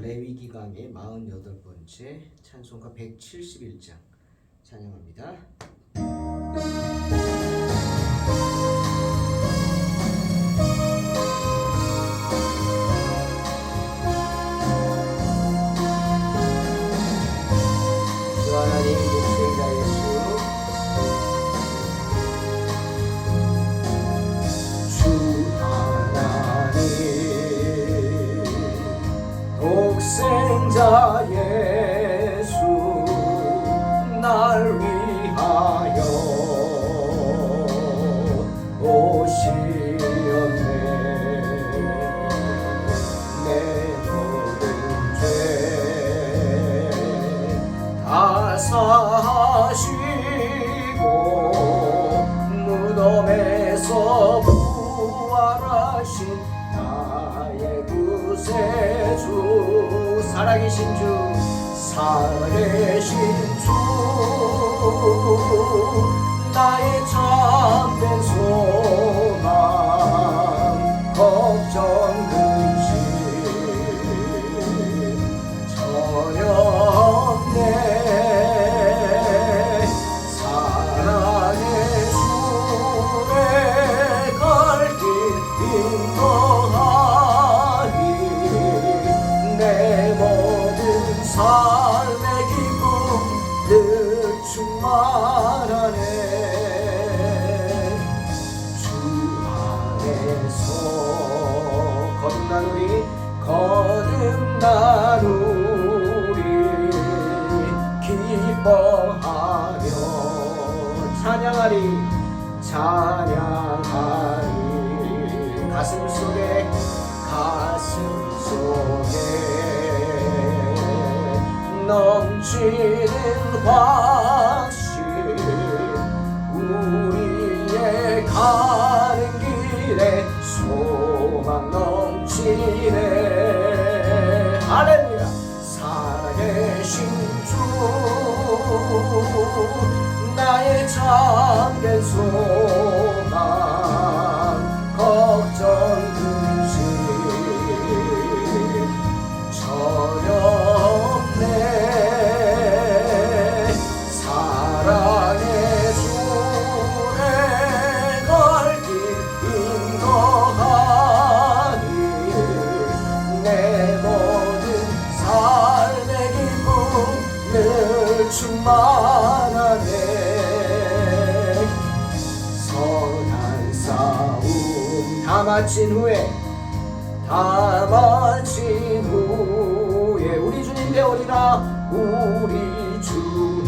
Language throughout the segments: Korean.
레위기 강의 48번째 찬송가 171장 찬양합니다. 주 하나님 독생자 예수 주 하나님 독생자 예수 날 위하여 오시었네. 내 모든 죄 다 사시고 무덤에서 부활하신 나의 구세주 살아계신 주 살아계신 주 나의 참된 소망 걱정 근심 전혀 없네. 사랑의 주의 갈 길 인도하리. 내 모든 삶의 기쁨 늘 충만하네. 주 안에서 거듭나누리 기뻐하며 찬양하리 가슴 속에 넘치는 확신 우리의 가는 길에 소망 넘치네. 할렐루야. 살아계신 주 나의 참된 소망 걱정 근심 전혀 없네. 사랑의 주의 갈 길 인도하니 내 모든 삶의 기쁨 늘 충만하네. 선한 싸움 다 마친 후에 우리 주님 되오리라. 우리 주님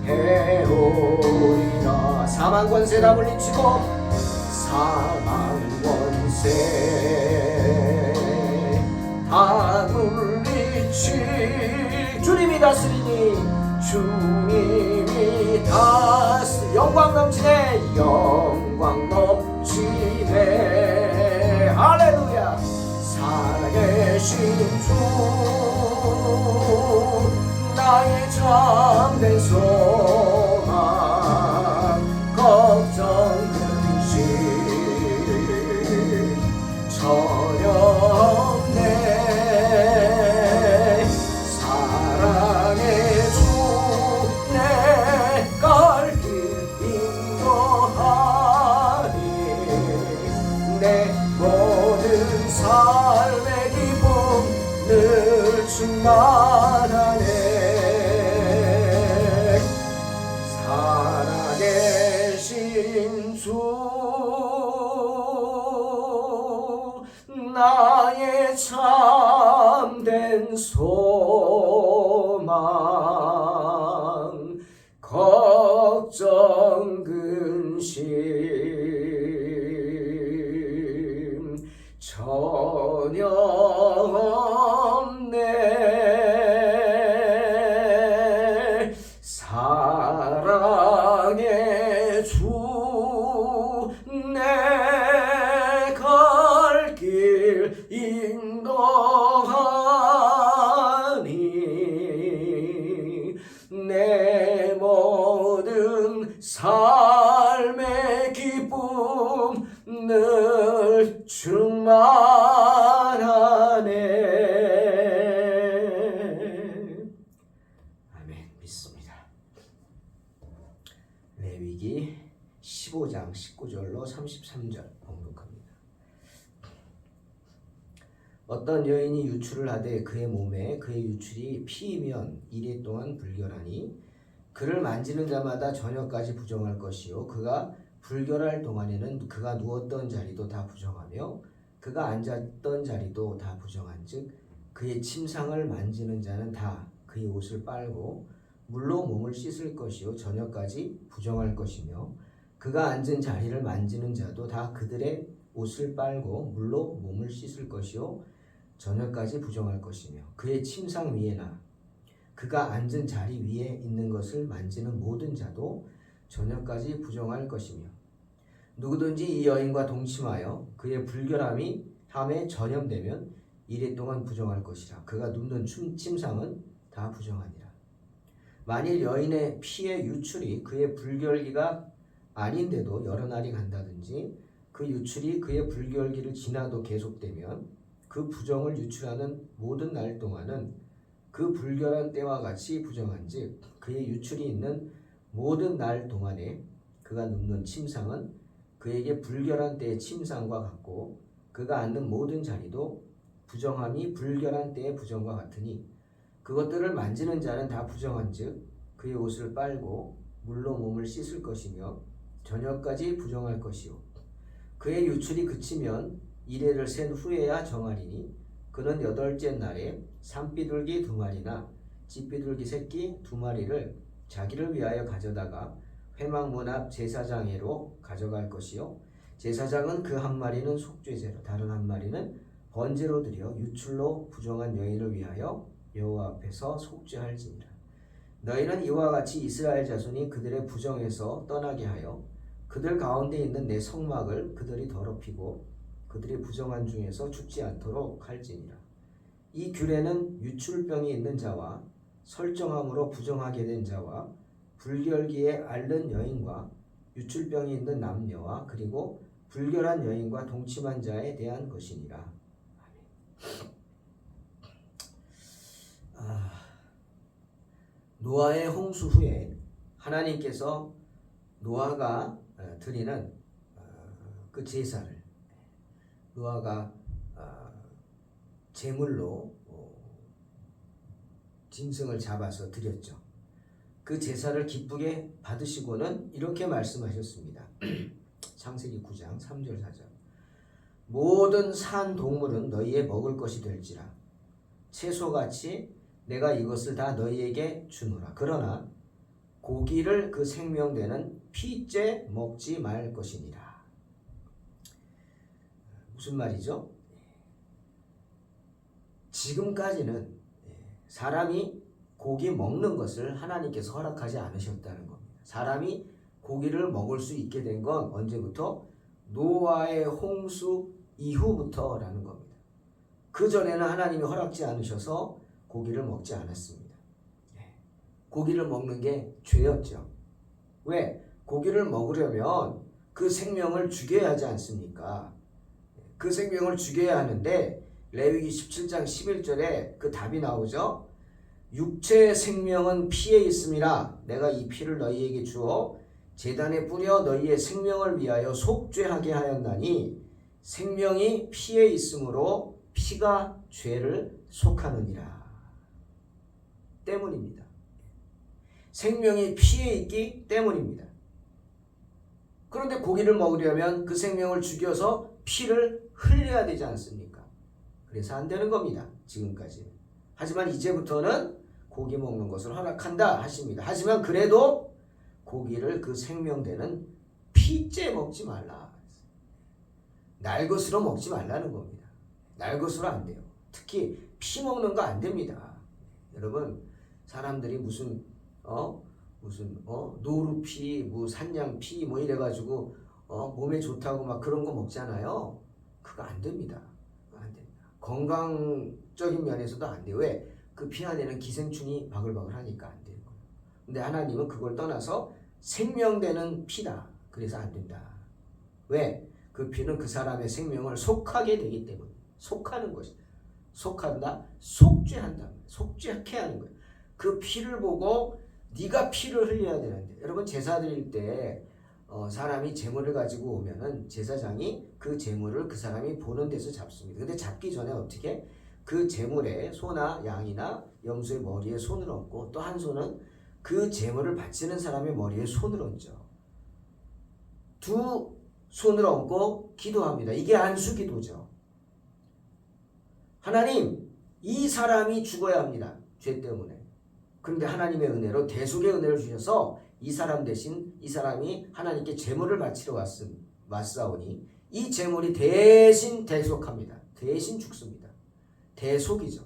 되오리라. 사망 권세 다 물리치고 사망 권세 다 물리칠 주님이 다스리니 주님이 영광 넘치네. 영광 넘치네. 할렐루야. 살아계신 주 나의 참된 소망 걱정 근심 전혀 없네. 사랑의 주 내 갈 길 인도하리. 내 모든 삶의 기쁨 늘 충만하네. 살아계신 주 나의 참된 소망 걱정 근심 전혀 없네. 사랑의 주 내 갈 길 인도하니 레위기 15장 19절로 33절 봉독합니다. 어떤 여인이 유출을 하되 그의 몸에 그의 유출이 피이면 이래 동안 불결하니 그를 만지는 자마다 저녁까지 부정할 것이요 그가 불결할 동안에는 그가 누웠던 자리도 다 부정하며 그가 앉았던 자리도 다 부정한즉 그의 침상을 만지는 자는 다 그의 옷을 빨고 물로 몸을 씻을 것이요 저녁까지 부정할 것이며 그가 앉은 자리를 만지는 자도 다 그들의 옷을 빨고 물로 몸을 씻을 것이요 저녁까지 부정할 것이며 그의 침상 위에나 그가 앉은 자리 위에 있는 것을 만지는 모든 자도 저녁까지 부정할 것이며 누구든지 이 여인과 동침하여 그의 불결함이 함에 전염되면 이래 동안 부정할 것이라. 그가 눕는 침상은 다 부정하니라. 만일 여인의 피의 유출이 그의 불결기가 아닌데도 여러 날이 간다든지 그 유출이 그의 불결기를 지나도 계속되면 그 부정을 유출하는 모든 날 동안은 그 불결한 때와 같이 부정한즉 그의 유출이 있는 모든 날 동안에 그가 눕는 침상은 그에게 불결한 때의 침상과 같고 그가 앉는 모든 자리도 부정함이 불결한 때의 부정과 같으니 그것들을 만지는 자는 다 부정한즉 그의 옷을 빨고 물로 몸을 씻을 것이며 저녁까지 부정할 것이요 그의 유출이 그치면 이레를 센 후에야 정하리니 그는 8째 날에 산비둘기 2마리나 찌비둘기 새끼 2마리를 자기를 위하여 가져다가 회막문 앞 제사장에로 가져갈 것이요 제사장은 그 1마리는 속죄제로 다른 1마리는 번제로 드려 유출로 부정한 여인을 위하여 여호와 앞에서 속죄할지니라. 너희는 이와 같이 이스라엘 자손이 그들의 부정에서 떠나게 하여 그들 가운데 있는 내 성막을 그들이 더럽히고 그들이 부정한 중에서 죽지 않도록 할지니라. 이 규례는 유출병이 있는 자와 설정함으로 부정하게 된 자와 불결기에 앓는 여인과 유출병이 있는 남녀와 그리고 불결한 여인과 동침한 자에 대한 것이니라. 아멘. 노아의 홍수 후에 하나님께서 노아가 드리는 그 제사를 노아가 제물로 짐승을 잡아서 드렸죠. 그 제사를 기쁘게 받으시고는 이렇게 말씀하셨습니다. 창세기 9장 3절 4절 모든 산 동물은 너희의 먹을 것이 될지라 채소같이 내가 이것을 다 너희에게 주노라. 그러나 고기를 그 생명되는 피째 먹지 말 것이니라. 무슨 말이죠? 지금까지는 사람이 고기 먹는 것을 하나님께서 허락하지 않으셨다는 겁니다. 사람이 고기를 먹을 수 있게 된 건 언제부터? 노아의 홍수 이후부터라는 겁니다. 그 전에는 하나님이 허락지 않으셔서 고기를 먹지 않았습니다. 고기를 먹는 게 죄였죠. 왜? 고기를 먹으려면 그 생명을 죽여야 하지 않습니까? 그 생명을 죽여야 하는데 레위기 17장 11절에 그 답이 나오죠. 육체의 생명은 피에 있음이라 내가 이 피를 너희에게 주어 제단에 뿌려 너희의 생명을 위하여 속죄하게 하였나니 생명이 피에 있으므로 피가 죄를 속하느니라. 때문입니다. 생명이 피에 있기 때문입니다. 그런데 고기를 먹으려면 그 생명을 죽여서 피를 흘려야 되지 않습니까? 그래서 안 되는 겁니다. 지금까지는. 하지만 이제부터는 고기 먹는 것을 허락한다 하십니다. 하지만 그래도 고기를 그 생명되는 피째 먹지 말라. 날것으로 먹지 말라는 겁니다. 날것으로 안 돼요. 특히 피 먹는 거 안 됩니다. 여러분 사람들이 무슨 노루피, 뭐 산양피 뭐 이래가지고 몸에 좋다고 막 그런 거 먹잖아요. 그거 안 됩니다. 안 됩니다. 건강적인 면에서도 안 돼요. 왜? 그 피 안에는 기생충이 바글바글 하니까 안 되는 거예요. 근데 하나님은 그걸 떠나서 생명되는 피다. 그래서 안 된다. 왜? 그 피는 그 사람의 생명을 속하게 되기 때문에. 속하는 것이. 속한다? 속죄한다. 속죄케 하는 거예요. 그 피를 보고 네가 피를 흘려야 되는데 여러분 제사 드릴 때 사람이 재물을 가지고 오면은 제사장이 그 재물을 그 사람이 보는 데서 잡습니다. 근데 잡기 전에 어떻게 그 재물에 소나 양이나 염소의 머리에 손을 얹고 또 한 손은 그 재물을 바치는 사람의 머리에 손을 얹어. 두 손을 얹고 기도합니다. 이게 안수기도죠. 하나님, 이 사람이 죽어야 합니다. 죄 때문에. 그런데 하나님의 은혜로 대속의 은혜를 주셔서 이 사람 대신 이 사람이 하나님께 제물을 바치러 왔사오니 이 제물이 대신 대속합니다. 대신 죽습니다. 대속이죠.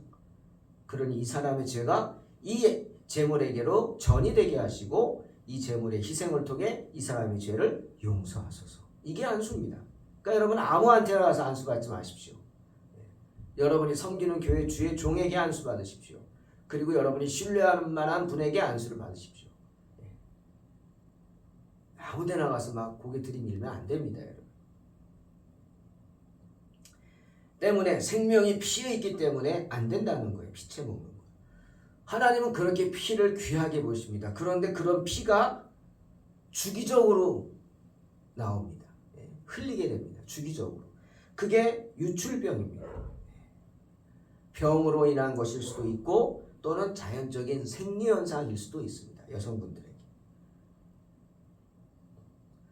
그러니 이 사람의 죄가 이 제물에게로 전이 되게 하시고 이 제물의 희생을 통해 이 사람의 죄를 용서하소서. 이게 안수입니다. 그러니까 여러분 아무한테나 가서 안수 받지 마십시오. 여러분이 섬기는 교회 주의 종에게 안수 받으십시오. 그리고 여러분이 신뢰할 만한 분에게 안수를 받으십시오. 아무데나 가서 막 고개 들이밀면 안 됩니다, 여러분. 때문에 생명이 피에 있기 때문에 안 된다는 거예요. 피채 먹는 거. 하나님은 그렇게 피를 귀하게 보십니다. 그런데 그런 피가 주기적으로 나옵니다. 흘리게 됩니다. 주기적으로. 그게 유출병입니다. 병으로 인한 것일 수도 있고 또는 자연적인 생리현상일 수도 있습니다. 여성분들에게.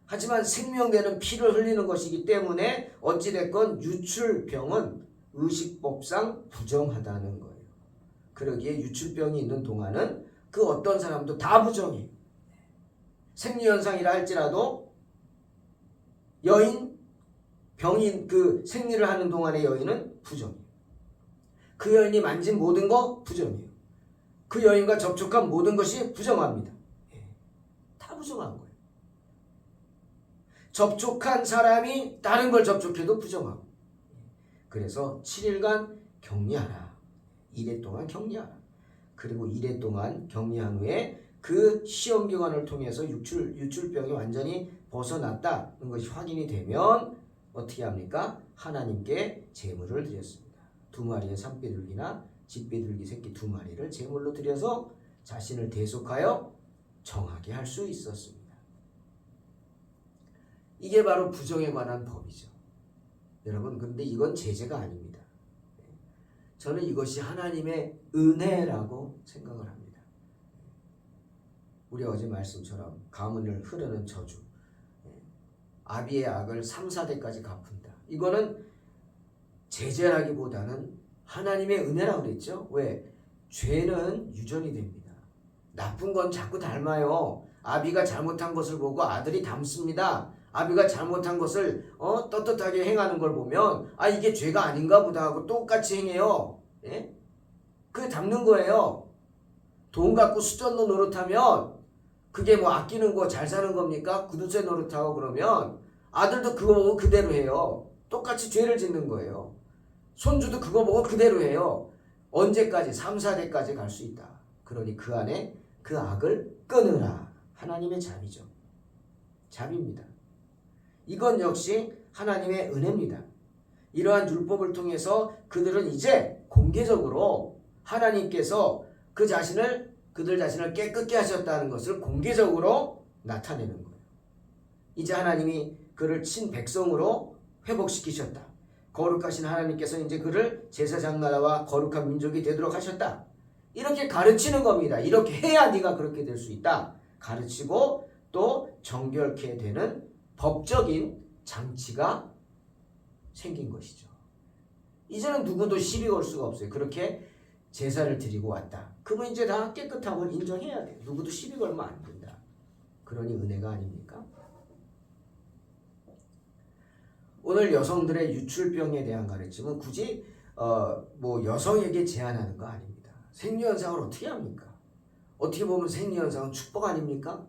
하지만 생명되는 피를 흘리는 것이기 때문에 어찌됐건 유출병은 의식법상 부정하다는 거예요. 그러기에 유출병이 있는 동안은 그 어떤 사람도 다 부정해요. 생리현상이라 할지라도 여인, 병인 그 생리를 하는 동안의 여인은 부정해요. 그 여인이 만진 모든 거 부정해요. 그 여인과 접촉한 모든 것이 부정합니다. 다 부정한 거예요. 접촉한 사람이 다른 걸 접촉해도 부정하고. 그래서 7일간 격리하라. 1회 동안 격리하라. 그리고 1회 동안 격리한 후에 그 시험기관을 통해서 유출병이 완전히 벗어났다는 것이 확인이 되면 어떻게 합니까? 하나님께 제물을 드렸습니다. 2마리의 산비둘기나 집비둘기 새끼 2마리를 제물로 드려서 자신을 대속하여 정하게 할 수 있었습니다. 이게 바로 부정에 관한 법이죠. 여러분, 근데 이건 제재가 아닙니다. 저는 이것이 하나님의 은혜라고 생각을 합니다. 우리 어제 말씀처럼 가문을 흐르는 저주, 아비의 악을 3, 4대까지 갚은다. 이거는 제재라기보다는 하나님의 은혜라고 그랬죠. 왜? 죄는 유전이 됩니다. 나쁜 건 자꾸 닮아요. 아비가 잘못한 것을 보고 아들이 닮습니다. 아비가 잘못한 것을 떳떳하게 행하는 걸 보면 이게 죄가 아닌가 보다 하고 똑같이 행해요. 예? 그게 닮는 거예요. 돈 갖고 수전도 노릇하면 그게 뭐 아끼는 거 잘 사는 겁니까? 구두쇠 노릇하고 그러면 아들도 그거 보고 그대로 해요. 똑같이 죄를 짓는 거예요. 손주도 그거 보고 그대로 해요. 언제까지? 3, 4대까지 갈 수 있다. 그러니 그 안에 그 악을 끊으라. 하나님의 자비죠. 자비입니다. 이건 역시 하나님의 은혜입니다. 이러한 율법을 통해서 그들은 이제 공개적으로 하나님께서 그들 자신을 깨끗게 하셨다는 것을 공개적으로 나타내는 거예요. 이제 하나님이 그를 친 백성으로 회복시키셨다. 거룩하신 하나님께서 이제 그를 제사장 나라와 거룩한 민족이 되도록 하셨다. 이렇게 가르치는 겁니다. 이렇게 해야 네가 그렇게 될 수 있다. 가르치고 또 정결케 되는 법적인 장치가 생긴 것이죠. 이제는 누구도 시비 걸 수가 없어요. 그렇게 제사를 드리고 왔다. 그러면 이제 다 깨끗함을 인정해야 돼요. 누구도 시비 걸면 안 된다. 그러니 은혜가 아닙니까? 오늘 여성들의 유출병에 대한 가르침은 굳이 뭐 여성에게 제한하는 거 아닙니다. 생리현상을 어떻게 합니까? 어떻게 보면 생리현상은 축복 아닙니까?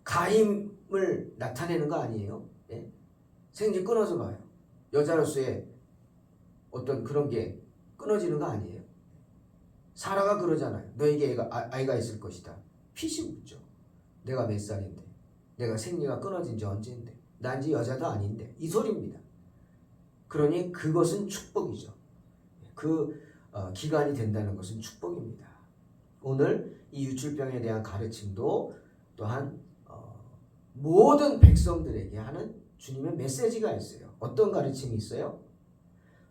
가임을 나타내는 거 아니에요? 예? 생리 끊어져 봐요. 여자로서의 어떤 그런 게 끊어지는 거 아니에요? 사라가 그러잖아요. 너에게 아이가 있을 것이다. 핏이 묻죠. 내가 몇 살인데, 내가 생리가 끊어진 지 언제인데, 난 이제 여자도 아닌데, 이 소리입니다. 그러니 그것은 축복이죠. 그 기간이 된다는 것은 축복입니다. 오늘 이 유출병에 대한 가르침도 또한 모든 백성들에게 하는 주님의 메시지가 있어요. 어떤 가르침이 있어요?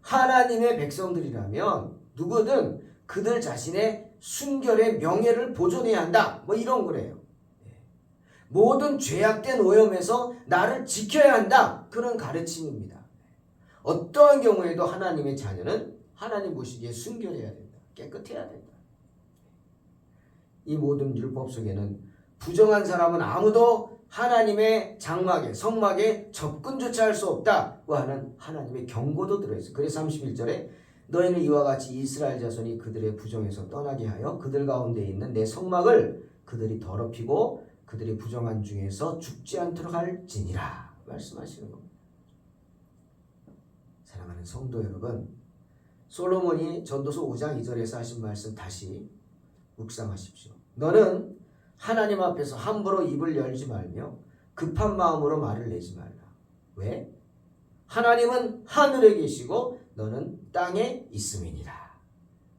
하나님의 백성들이라면 누구든 그들 자신의 순결의 명예를 보존해야 한다. 뭐 이런 거래요. 모든 죄악된 오염에서 나를 지켜야 한다. 그런 가르침입니다. 어떠한 경우에도 하나님의 자녀는 하나님 보시기에 순결해야 된다. 깨끗해야 된다. 이 모든 율법 속에는 부정한 사람은 아무도 하나님의 장막에 성막에 접근조차 할 수 없다고 하는 하나님의 경고도 들어있어요. 그래서 31절에 너희는 이와 같이 이스라엘 자손이 그들의 부정에서 떠나게 하여 그들 가운데 있는 내 성막을 그들이 더럽히고 그들이 부정한 중에서 죽지 않도록 할지니라 말씀하시는 겁니다. 사랑하는 성도 여러분, 솔로몬이 전도서 5장 2절에서 하신 말씀 다시 묵상하십시오. 너는 하나님 앞에서 함부로 입을 열지 말며 급한 마음으로 말을 내지 말라. 왜? 하나님은 하늘에 계시고 너는 땅에 있음이니라.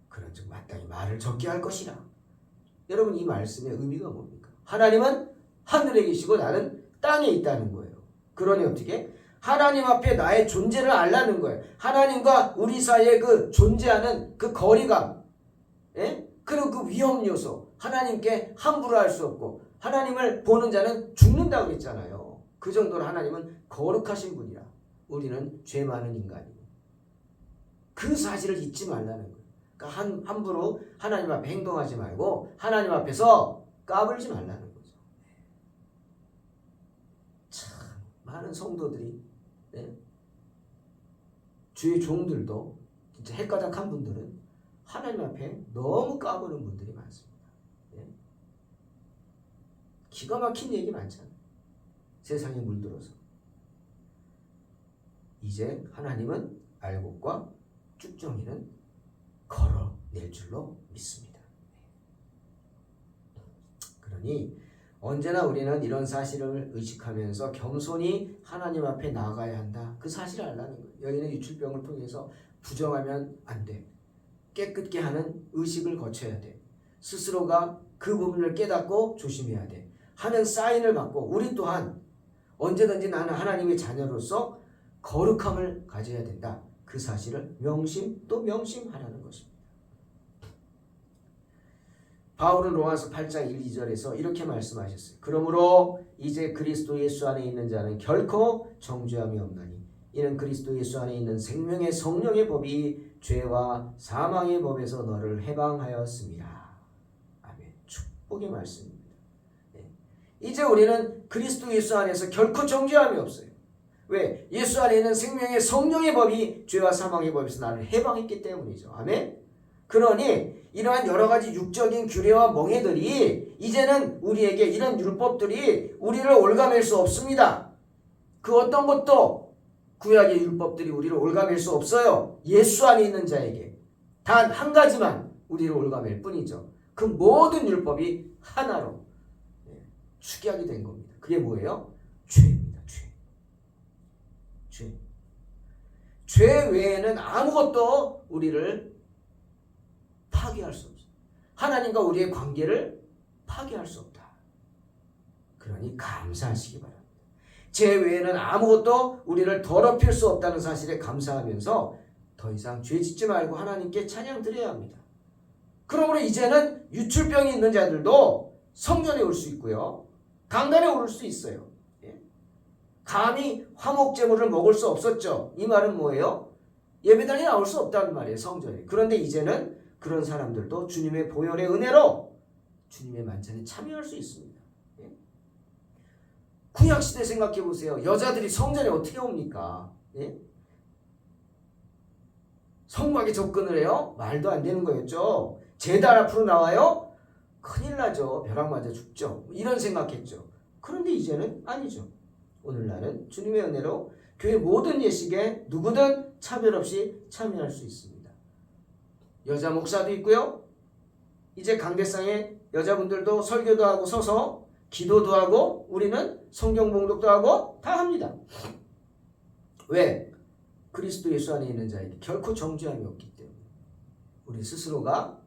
그런즉 마땅히 말을 적게 할 것이라. 여러분, 이 말씀의 의미가 뭡니까? 하나님은 하늘에 계시고 나는 땅에 있다는 거예요. 그러니 어떻게? 하나님 앞에 나의 존재를 알라는 거예요. 하나님과 우리 사이에 그 존재하는 그 거리감, 그리고 그 위험 요소, 하나님께 함부로 할 수 없고 하나님을 보는 자는 죽는다고 그랬잖아요. 그 정도로 하나님은 거룩하신 분이라. 우리는 죄 많은 인간이고 그 사실을 잊지 말라는 거예요. 그러니까 함부로 하나님 앞에 행동하지 말고 하나님 앞에서 까불지 말라는 거죠. 참 많은 성도들이, 주의 종들도 진짜 헷가닥한 분들은 하나님 앞에 너무 까부는 분들이 많습니다. 기가 막힌 얘기 많잖아요. 세상에 물들어서. 이제 하나님은 알곡과 쭉정이는 걸어낼 줄로 믿습니다. 그러니 언제나 우리는 이런 사실을 의식하면서 겸손히 하나님 앞에 나아가야 한다. 그 사실을 알라는 거예요. 여인의 유출병을 통해서 부정하면 안 돼. 깨끗게 하는 의식을 거쳐야 돼. 스스로가 그 부분을 깨닫고 조심해야 돼. 하는 사인을 받고 우리 또한 언제든지 나는 하나님의 자녀로서 거룩함을 가져야 된다. 그 사실을 명심 또 명심하라는 것입니다. 바울은 로마서 8장 1, 2절에서 이렇게 말씀하셨어요. 그러므로 이제 그리스도 예수 안에 있는 자는 결코 정죄함이 없나니 이는 그리스도 예수 안에 있는 생명의 성령의 법이 죄와 사망의 법에서 너를 해방하였습니다. 아멘. 축복의 말씀입니다. 이제 우리는 그리스도 예수 안에서 결코 정죄함이 없어요. 왜? 예수 안에 있는 생명의 성령의 법이 죄와 사망의 법에서 나를 해방했기 때문이죠. 아멘. 그러니 이러한 여러 가지 육적인 규례와 멍에들이 이제는 우리에게 이런 율법들이 우리를 올가맬 수 없습니다. 그 어떤 것도 구약의 율법들이 우리를 올가맬 수 없어요. 예수 안에 있는 자에게 단 한 가지만 우리를 올가맬 뿐이죠. 그 모든 율법이 하나로 축약이 된 겁니다. 그게 뭐예요? 죄입니다. 죄 외에는 아무것도 우리를 파괴할 수 없어요. 하나님과 우리의 관계를 파괴할 수 없다. 그러니 감사하시기 바랍니다. 죄 외에는 아무것도 우리를 더럽힐 수 없다는 사실에 감사하면서 더 이상 죄 짓지 말고 하나님께 찬양 드려야 합니다. 그러므로 이제는 유출병이 있는 자들도 성전에 올 수 있고요. 강단에 오를 수 있어요. 감히 화목제물을 먹을 수 없었죠. 이 말은 뭐예요? 예배당에 나올 수 없다는 말이에요. 성전에. 그런데 이제는 그런 사람들도 주님의 보혈의 은혜로 주님의 만찬에 참여할 수 있습니다. 구약시대 생각해 보세요. 여자들이 성전에 어떻게 옵니까? 성막에 접근을 해요? 말도 안 되는 거였죠. 제단 앞으로 나와요? 큰일 나죠. 벼락 맞아 죽죠. 이런 생각했죠. 그런데 이제는 아니죠. 오늘날은 주님의 은혜로 교회 모든 예식에 누구든 차별 없이 참여할 수 있습니다. 여자 목사도 있고요. 이제 강대상에 여자분들도 설교도 하고 서서 기도도 하고 우리는 성경 봉독도 하고 다 합니다. 왜? 그리스도 예수 안에 있는 자에게 결코 정죄함이 없기 때문에 우리 스스로가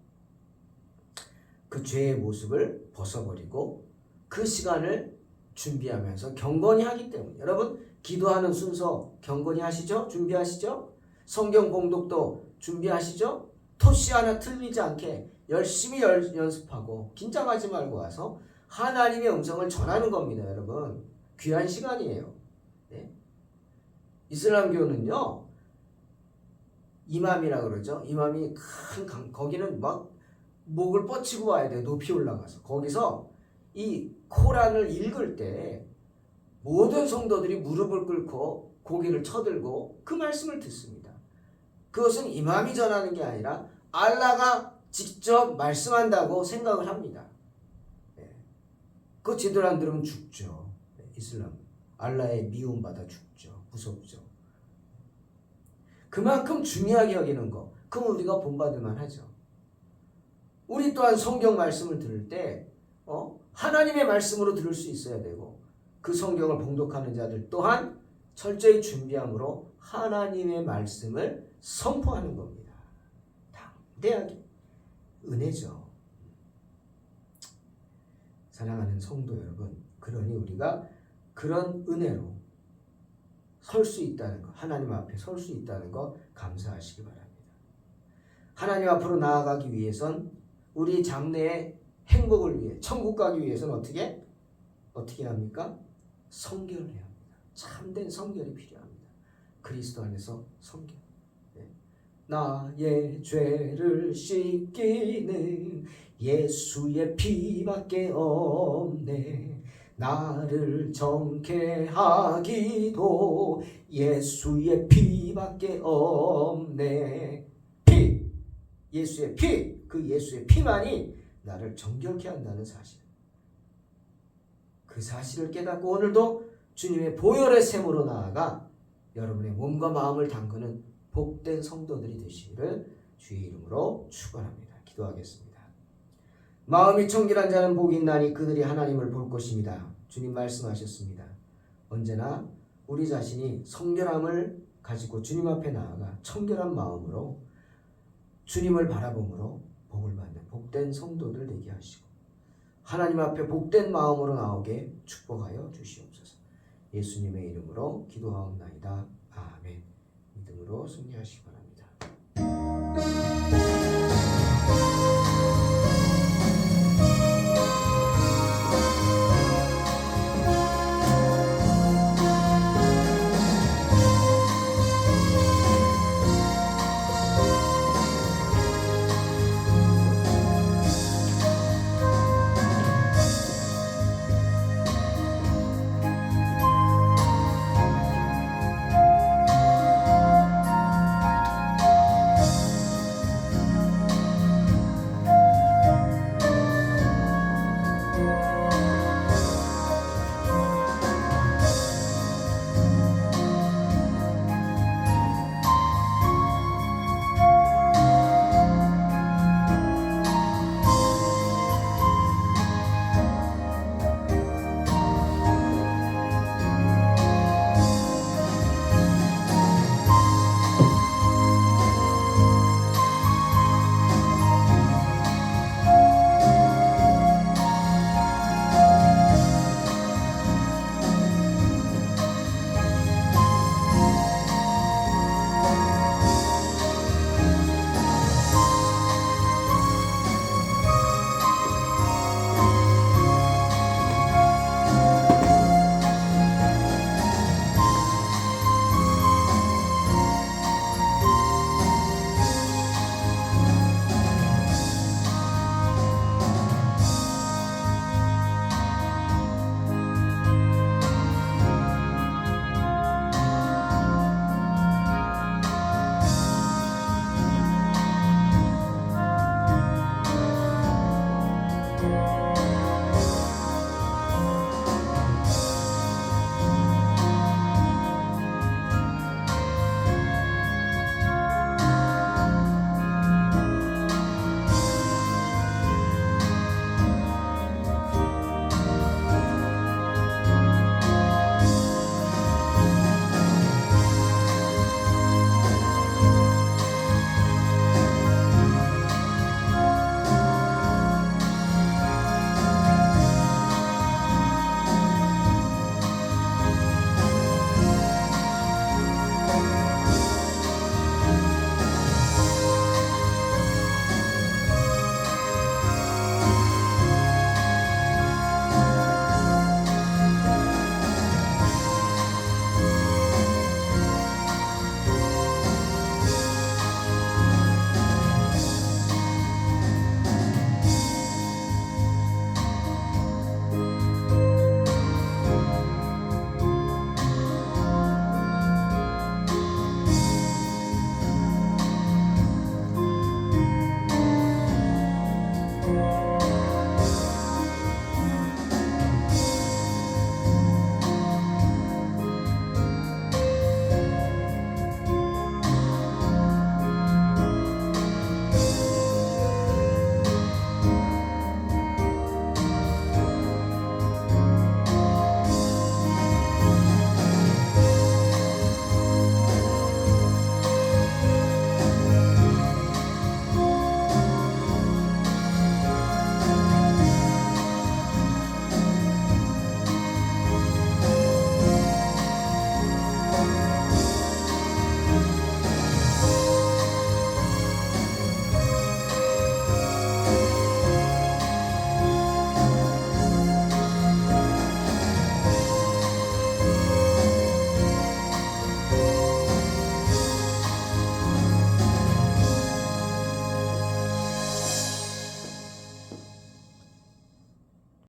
그 죄의 모습을 벗어버리고 그 시간을 준비하면서 경건히 하기 때문에 여러분 기도하는 순서 경건히 하시죠? 준비하시죠? 성경 봉독도 준비하시죠? 토시 하나 틀리지 않게 열심히 연습하고 긴장하지 말고 와서 하나님의 음성을 전하는 겁니다. 여러분 귀한 시간이에요. 네? 이슬람교는요 이맘이라 그러죠. 이맘이 큰 거기는 막 목을 뻗치고 와야 돼요. 높이 올라가서 거기서 이 코란을 읽을 때 모든 성도들이 무릎을 꿇고 고개를 쳐들고 그 말씀을 듣습니다. 그것은 이맘이 전하는 게 아니라 알라가 직접 말씀한다고 생각을 합니다. 네. 그거 제대로 안 들으면 죽죠. 네. 이슬람 알라의 미움받아 죽죠. 무섭죠. 그만큼 중요하게 여기는 거 그럼 우리가 본받을 만하죠. 우리 또한 성경 말씀을 들을 때 하나님의 말씀으로 들을 수 있어야 되고 그 성경을 봉독하는 자들 또한 철저히 준비함으로 하나님의 말씀을 선포하는 겁니다. 담대하게 은혜죠. 사랑하는 성도 여러분, 그러니 우리가 그런 은혜로 설 수 있다는 것, 하나님 앞에 설 수 있다는 것 감사하시기 바랍니다. 하나님 앞으로 나아가기 위해선 우리 장래의 행복을 위해 천국 가기 위해서는 어떻게 합니까? 성결을 해야 합니다. 참된 성결이 필요합니다. 그리스도 안에서 성결. 네. 나의 죄를 씻기는 예수의 피밖에 없네. 나를 정케 하기도 예수의 피밖에 없네. 피! 예수의 피! 그 예수의 피만이 나를 정결케 한다는 사실. 그 사실을 깨닫고 오늘도 주님의 보혈의 샘으로 나아가 여러분의 몸과 마음을 담그는 복된 성도들이 되시기를 주의 이름으로 축원합니다. 기도하겠습니다. 마음이 청결한 자는 복이 있나니 그들이 하나님을 볼 것입니다. 주님 말씀하셨습니다. 언제나 우리 자신이 성결함을 가지고 주님 앞에 나아가 청결한 마음으로 주님을 바라봄으로 복을 받는 복된 성도들 되게 하시고 하나님 앞에 복된 마음으로 나오게 축복하여 주시옵소서. 예수님의 이름으로 기도하옵나이다. 아멘. 믿음으로 승리하시기 바랍니다.